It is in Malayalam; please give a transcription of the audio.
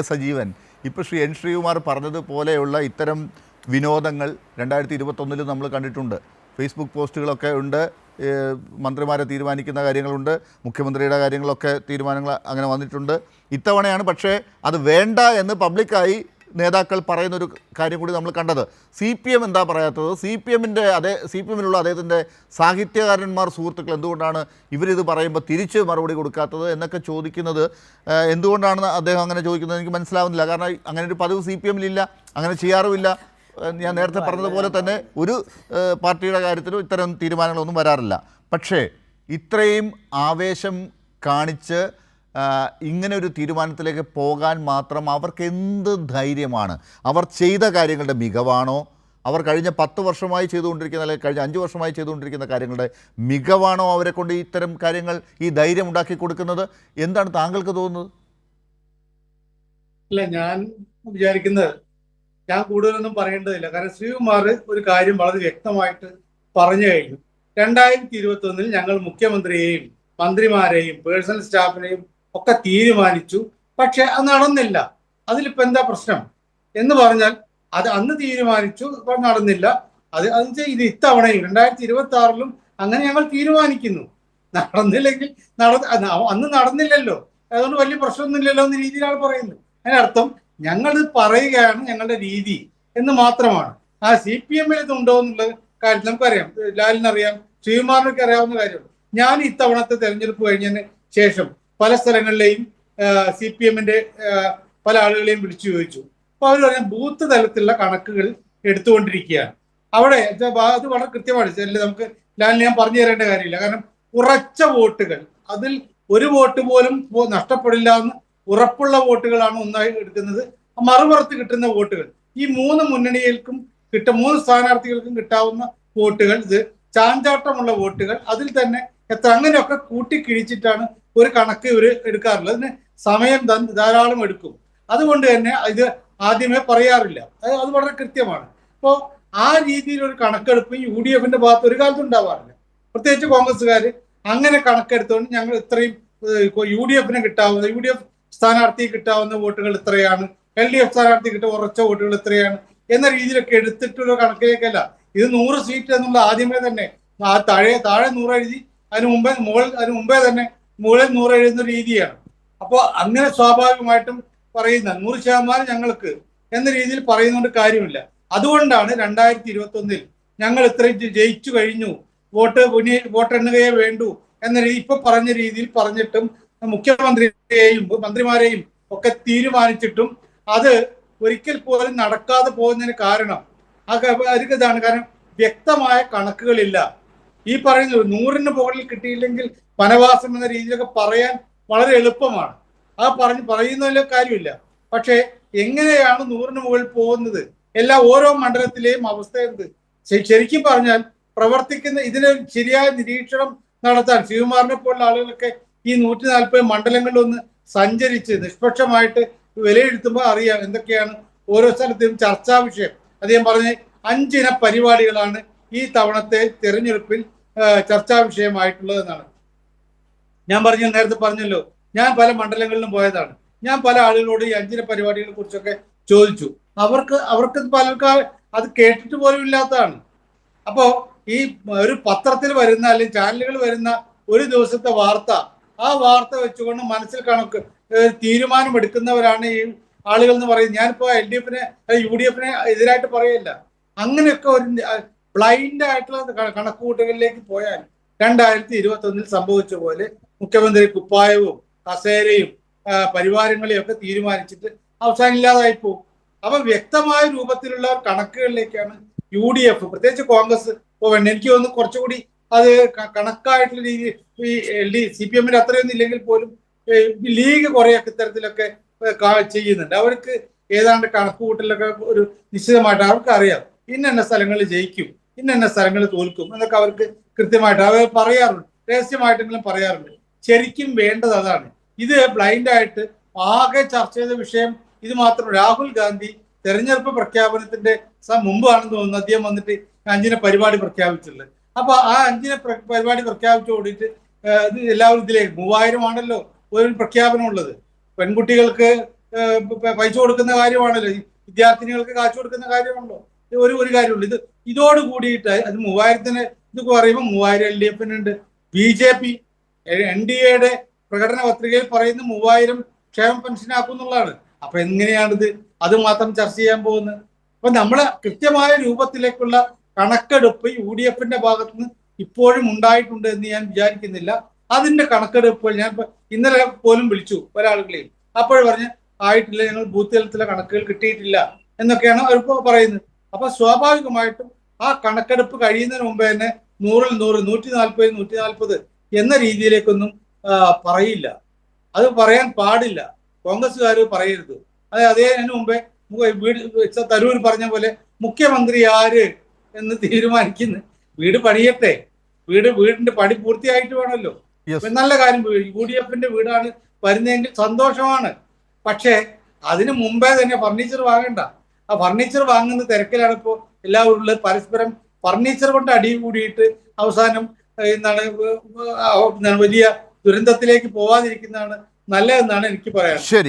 സജീവൻ, ഇപ്പോൾ ശ്രീ എൻ ശ്രീകുമാർ പറഞ്ഞതുപോലെയുള്ള ഇത്തരം വിനോദങ്ങൾ 2021 നമ്മൾ കണ്ടിട്ടുണ്ട്. ഫേസ്ബുക്ക് പോസ്റ്റുകളൊക്കെ ഉണ്ട്, മന്ത്രിമാരെ തീരുമാനിക്കുന്ന കാര്യങ്ങളുണ്ട്, മുഖ്യമന്ത്രിയുടെ കാര്യങ്ങളൊക്കെ തീരുമാനങ്ങൾ അങ്ങനെ വന്നിട്ടുണ്ട്. ഇത്തവണയാണ് പക്ഷേ അത് വേണ്ട എന്ന് പബ്ലിക്കായി നേതാക്കൾ പറയുന്നൊരു കാര്യം കൂടി നമ്മൾ കണ്ടത്. CPM എന്താ പറയാത്തത്? CPMലുള്ള അദ്ദേഹത്തിൻ്റെ സാഹിത്യകാരന്മാർ സുഹൃത്തുക്കൾ എന്തുകൊണ്ടാണ് ഇവരിത് പറയുമ്പോൾ തിരിച്ച് മറുപടി കൊടുക്കാത്തത് എന്നൊക്കെ ചോദിക്കുന്നത് എന്തുകൊണ്ടാണെന്ന് അദ്ദേഹം അങ്ങനെ ചോദിക്കുന്നത് എനിക്ക് മനസ്സിലാവുന്നില്ല. കാരണം അങ്ങനെ ഒരു പതിവ് CPMലില്ല, അങ്ങനെ ചെയ്യാറുമില്ല. ഞാൻ നേരത്തെ പറഞ്ഞതുപോലെ തന്നെ ഒരു പാർട്ടിയുടെ കാര്യത്തിലും ഇത്തരം തീരുമാനങ്ങളൊന്നും വരാറില്ല. പക്ഷേ ഇത്രയും ആവേശം കാണിച്ച് ഇങ്ങനെ ഒരു തീരുമാനത്തിലേക്ക് പോകാൻ മാത്രം അവർക്ക് എന്ത് ധൈര്യമാണ്? അവർ ചെയ്ത കാര്യങ്ങളുടെ മികവാണോ? അവർ കഴിഞ്ഞ 10 വർഷമായി ചെയ്തുകൊണ്ടിരിക്കുന്ന, അല്ലെങ്കിൽ കഴിഞ്ഞ 5 വർഷമായി ചെയ്തുകൊണ്ടിരിക്കുന്ന കാര്യങ്ങളുടെ മികവാണോ അവരെ കൊണ്ട് ഇത്തരം കാര്യങ്ങൾ ഈ ധൈര്യം ഉണ്ടാക്കി കൊടുക്കുന്നത്? എന്താണ് താങ്കൾക്ക് തോന്നുന്നത്? ഇല്ല, ഞാൻ വിചാരിക്കുന്നത് ഞാൻ കൂടുതലൊന്നും പറയേണ്ടതില്ല. കാരണം ശ്രീകുമാർ ഒരു കാര്യം വളരെ വ്യക്തമായിട്ട് പറഞ്ഞു കഴിഞ്ഞു. 2021 ഞങ്ങൾ മുഖ്യമന്ത്രിയെയും മന്ത്രിമാരെയും പേഴ്സണൽ സ്റ്റാഫിനെയും ഒക്കെ തീരുമാനിച്ചു, പക്ഷെ അത് നടന്നില്ല. അതിലിപ്പോ എന്താ പ്രശ്നം എന്ന് പറഞ്ഞാൽ അത് അന്ന് തീരുമാനിച്ചു, നടന്നില്ല. അത് ഇത് ഇത്തവണയും 2026 അങ്ങനെ ഞങ്ങൾ തീരുമാനിക്കുന്നു. നടന്നില്ലെങ്കിൽ അന്ന് നടന്നില്ലല്ലോ, അതുകൊണ്ട് വലിയ പ്രശ്നമൊന്നുമില്ലല്ലോ എന്ന രീതിയിലാണ് പറയുന്നത്. അതിനർത്ഥം ഞങ്ങൾ പറയുകയാണ് ഞങ്ങളുടെ രീതി എന്ന് മാത്രമാണ്. ആ CPMൽ ഇതുണ്ടോ എന്നുള്ള കാര്യം നമുക്കറിയാം, ലാലിനറിയാം, ശ്രീകുമാറിനൊക്കെ അറിയാവുന്ന കാര്യമാണ്. ഞാൻ ഇത്തവണത്തെ തെരഞ്ഞെടുപ്പ് കഴിഞ്ഞതിന് ശേഷം പല സ്ഥലങ്ങളിലെയും CPMന്റെ പല ആളുകളെയും വിളിച്ചു ചോദിച്ചു. അപ്പൊ അവർ പറഞ്ഞ ബൂത്ത് തലത്തിലുള്ള കണക്കുകൾ എടുത്തുകൊണ്ടിരിക്കുകയാണ്. അവിടെ അത് വളരെ കൃത്യമാണ്. നമുക്ക് ലാലിന് ഞാൻ പറഞ്ഞു തരേണ്ട കാര്യമില്ല. കാരണം ഉറച്ച വോട്ടുകൾ, അതിൽ ഒരു വോട്ട് പോലും നഷ്ടപ്പെടില്ല എന്ന് ഉറപ്പുള്ള വോട്ടുകളാണ് ഒന്നായി എടുക്കുന്നത്. മറുപുറത്ത് കിട്ടുന്ന വോട്ടുകൾ ഈ 3 മുന്നണികൾക്കും 3 സ്ഥാനാർത്ഥികൾക്കും കിട്ടാവുന്ന വോട്ടുകൾ, ഇത് ചാഞ്ചാട്ടമുള്ള വോട്ടുകൾ, അതിൽ തന്നെ എത്ര അങ്ങനെയൊക്കെ കൂട്ടിക്കിഴിച്ചിട്ടാണ് ഒരു കണക്ക് ഇവർ എടുക്കാറുള്ളത്. അതിന് സമയം ധാരാളം എടുക്കും. അതുകൊണ്ട് തന്നെ ഇത് ആദ്യമേ പറയാറില്ല. അത് വളരെ കൃത്യമാണ്. അപ്പോൾ ആ രീതിയിൽ ഒരു കണക്കെടുപ്പ് UDFന്റെ ഭാഗത്ത് ഒരു കാലത്തും ഉണ്ടാവാറില്ല. പ്രത്യേകിച്ച് കോൺഗ്രസ്സുകാർ അങ്ങനെ കണക്കെടുത്തുകൊണ്ട് ഞങ്ങൾ ഇത്രയും UDFന് കിട്ടാവുന്ന UDF സ്ഥാനാർത്ഥി കിട്ടാവുന്ന വോട്ടുകൾ ഇത്രയാണ്, LDF സ്ഥാനാർത്ഥി കിട്ടിയ ഉറച്ച വോട്ടുകൾ ഇത്രയാണ് എന്ന രീതിയിലൊക്കെ എടുത്തിട്ടുള്ള കണക്കിലേക്കല്ല. ഇത് 100 സീറ്റ് എന്നുള്ള ആദ്യമേ തന്നെ താഴെ 100 എഴുതി, അതിന് മുമ്പേ തന്നെ മുകളിൽ 100 എഴുതുന്ന രീതിയാണ്. അപ്പോൾ അങ്ങനെ സ്വാഭാവികമായിട്ടും പറയുന്ന 100% ഞങ്ങൾക്ക് എന്ന രീതിയിൽ പറയുന്നതുകൊണ്ട് കാര്യമില്ല. അതുകൊണ്ടാണ് 2021 ഞങ്ങൾ ഇത്രയും ജയിച്ചു കഴിഞ്ഞു, വോട്ട് എണ്ണുകയേ വേണ്ടൂ എന്ന രീതി ഇപ്പൊ പറഞ്ഞ രീതിയിൽ പറഞ്ഞിട്ടും മുഖ്യമന്ത്രിയെയും മന്ത്രിമാരെയും ഒക്കെ തീരുമാനിച്ചിട്ടും അത് ഒരിക്കൽ പോലും നടക്കാതെ പോകുന്നതിന് കാരണം ഇതാണ്. കാരണം വ്യക്തമായ കണക്കുകളില്ല. ഈ പറയുന്നത് 100ന് മുകളിൽ കിട്ടിയില്ലെങ്കിൽ വനവാസം എന്ന രീതിയിലൊക്കെ പറയാൻ വളരെ എളുപ്പമാണ്. ആ പറയുന്നതിലെ കാര്യമില്ല. പക്ഷെ എങ്ങനെയാണ് 100ന് മുകളിൽ പോകുന്നത്? ഓരോ മണ്ഡലത്തിലെയും അവസ്ഥ എന്ത്? ശരിക്കും പറഞ്ഞാൽ പ്രവർത്തിക്കുന്ന ഇതിന് ശരിയായ നിരീക്ഷണം നടത്താൻ ശ്രീകുമാറിനെ പോലുള്ള ആളുകളൊക്കെ ഈ 140 മണ്ഡലങ്ങളിലൊന്ന് സഞ്ചരിച്ച് നിഷ്പക്ഷമായിട്ട് വിലയിരുത്തുമ്പോൾ അറിയാം എന്തൊക്കെയാണ് ഓരോ സ്ഥലത്തെയും ചർച്ചാ വിഷയം. അദ്ദേഹം പറഞ്ഞ 5 ഇന പരിപാടികളാണ് ഈ തവണത്തെ തെരഞ്ഞെടുപ്പിൽ ചർച്ചാ വിഷയമായിട്ടുള്ളതെന്നാണ്. ഞാൻ നേരത്തെ പറഞ്ഞല്ലോ, ഞാൻ പല മണ്ഡലങ്ങളിലും പോയതാണ്. ഞാൻ പല ആളുകളോട് ഈ 5 ഇന പരിപാടികളെ കുറിച്ചൊക്കെ ചോദിച്ചു. അവർക്ക് പലർക്കും അത് കേട്ടിട്ട് പോലും ഇല്ലാത്തതാണ്. അപ്പോ ഈ ഒരു പത്രത്തിൽ വരുന്ന അല്ലെങ്കിൽ ചാനലുകൾ വരുന്ന ഒരു ദിവസത്തെ വാർത്ത, ആ വാർത്ത വെച്ചുകൊണ്ട് മനസ്സിൽ കണക്ക് തീരുമാനമെടുക്കുന്നവരാണ് ഈ ആളുകൾ എന്ന് പറയുന്നത്. ഞാനിപ്പോ LDFനെ UDFനെ എതിരായിട്ട് പറയല്ല. അങ്ങനെയൊക്കെ ഒരു ബ്ലൈൻഡ് ആയിട്ടുള്ള കണക്കുകൂട്ടലിലേക്ക് പോയാൽ 2021 സംഭവിച്ച പോലെ മുഖ്യമന്ത്രി കുപ്പായവും കസേരയും പരിവാരങ്ങളെയും ഒക്കെ തീരുമാനിച്ചിട്ട് അവസാനം ഇല്ലാതായി പോകും. അപ്പൊ വ്യക്തമായ രൂപത്തിലുള്ള കണക്കുകളിലേക്കാണ് UDF, പ്രത്യേകിച്ച് കോൺഗ്രസ് പോവേണ്ടത്. എനിക്ക് തോന്നുന്നു കുറച്ചുകൂടി അത് കണക്കായിട്ടുള്ള രീതി CPMന്റെ അത്രയൊന്നും ഇല്ലെങ്കിൽ പോലും ലീഗ് കുറെയൊക്കെ ഇത്തരത്തിലൊക്കെ ചെയ്യുന്നുണ്ട്. അവർക്ക് ഏതാണ്ട് കണക്കുകൂട്ടലൊക്കെ ഒരു നിശ്ചിതമായിട്ട് അവർക്ക് അറിയാം. ഇന്ന സ്ഥലങ്ങളിൽ ജയിക്കും, ഇന്ന സ്ഥലങ്ങളിൽ തോൽക്കും എന്നൊക്കെ അവർക്ക് കൃത്യമായിട്ട് അവർ പറയാറുണ്ട്, രഹസ്യമായിട്ടെങ്കിലും പറയാറുണ്ട്. ശരിക്കും വേണ്ടത് അതാണ്. ഇത് ബ്ലൈൻഡായിട്ട് ആകെ ചർച്ച ചെയ്ത വിഷയം ഇത് മാത്രം. രാഹുൽ ഗാന്ധി തെരഞ്ഞെടുപ്പ് പ്രഖ്യാപനത്തിന്റെ മുമ്പാണെന്ന് തോന്നുന്നു അദ്ദേഹം വന്നിട്ട് 5 ഇന പരിപാടി പ്രഖ്യാപിച്ചിട്ടുള്ളത്. അപ്പൊ ആ 5 ഇന പരിപാടി പ്രഖ്യാപിച്ചു ഓടിയിട്ട് എല്ലാവരും ഇതിലേക്ക് 3000 ആണല്ലോ ഒരു പ്രഖ്യാപനം ഉള്ളത്. പെൺകുട്ടികൾക്ക് പൈസ കൊടുക്കുന്ന കാര്യമാണല്ലോ, ഈ വിദ്യാർത്ഥിനികൾക്ക് കാശ് കൊടുക്കുന്ന കാര്യമാണല്ലോ. ഒരു കാര്യമുള്ളൂ. ഇതോട് കൂടിയിട്ട് അത് 3000-ന് ഇത് പറയുമ്പോൾ 3000 LDF-നുണ്ട്. BJP NDAയുടെ പ്രകടന പത്രികയിൽ പറയുന്ന 3000 ക്ഷേമ പെൻഷനാക്കും എന്നുള്ളതാണ്. അപ്പൊ എങ്ങനെയാണിത് അത് മാത്രം ചർച്ച ചെയ്യാൻ പോകുന്നത്? അപ്പൊ നമ്മള് കൃത്യമായ രൂപത്തിലേക്കുള്ള കണക്കെടുപ്പ് UDF-ന്റെ ഭാഗത്തുനിന്ന് ഇപ്പോഴും ഉണ്ടായിട്ടുണ്ട് എന്ന് ഞാൻ വിചാരിക്കുന്നില്ല. അതിന്റെ കണക്കെടുപ്പുകൾ ഞാൻ ഇന്നലെ പോലും വിളിച്ചു ഒരാളുകളെയും, അപ്പോൾ പറഞ്ഞ് ആയിട്ടില്ല, ഞങ്ങൾ ബൂത്ത് തലത്തിലെ കണക്കുകൾ കിട്ടിയിട്ടില്ല എന്നൊക്കെയാണ് അവരിപ്പോ പറയുന്നത്. അപ്പൊ സ്വാഭാവികമായിട്ടും ആ കണക്കെടുപ്പ് കഴിയുന്നതിന് മുമ്പേ തന്നെ 100-ൽ 100, 140-ൽ 140 എന്ന രീതിയിലേക്കൊന്നും പറയില്ല. അത് പറയാൻ പാടില്ല, കോൺഗ്രസ്സുകാർ പറയരുത്. അതിന് മുമ്പേ തരൂർ പറഞ്ഞ പോലെ മുഖ്യമന്ത്രി ആര് എന്ന് തീരുമാനിക്കുന്നു. വീട് പണിയട്ടെ, വീടിന്റെ പണി പൂർത്തിയായിട്ട് വേണമല്ലോ. നല്ല കാര്യം, UDF-ന്റെ വീടാണ് വരുന്നതെങ്കിൽ സന്തോഷമാണ്. പക്ഷേ അതിന് മുമ്പേ തന്നെ ഫർണിച്ചർ വാങ്ങണ്ട. ആ ഫർണിച്ചർ വാങ്ങുന്ന തിരക്കിലാണ് ഇപ്പോൾ എല്ലാവരും ഉള്ളത്. പരസ്പരം ഫർണിച്ചർ കൊണ്ട് അടി കൂടിയിട്ട് അവസാനം എന്താണ് വലിയ ദുരന്തത്തിലേക്ക് പോവാതിരിക്കുന്നതാണ് നല്ലതെന്നാണ് എനിക്ക് പറയാനുള്ളത്.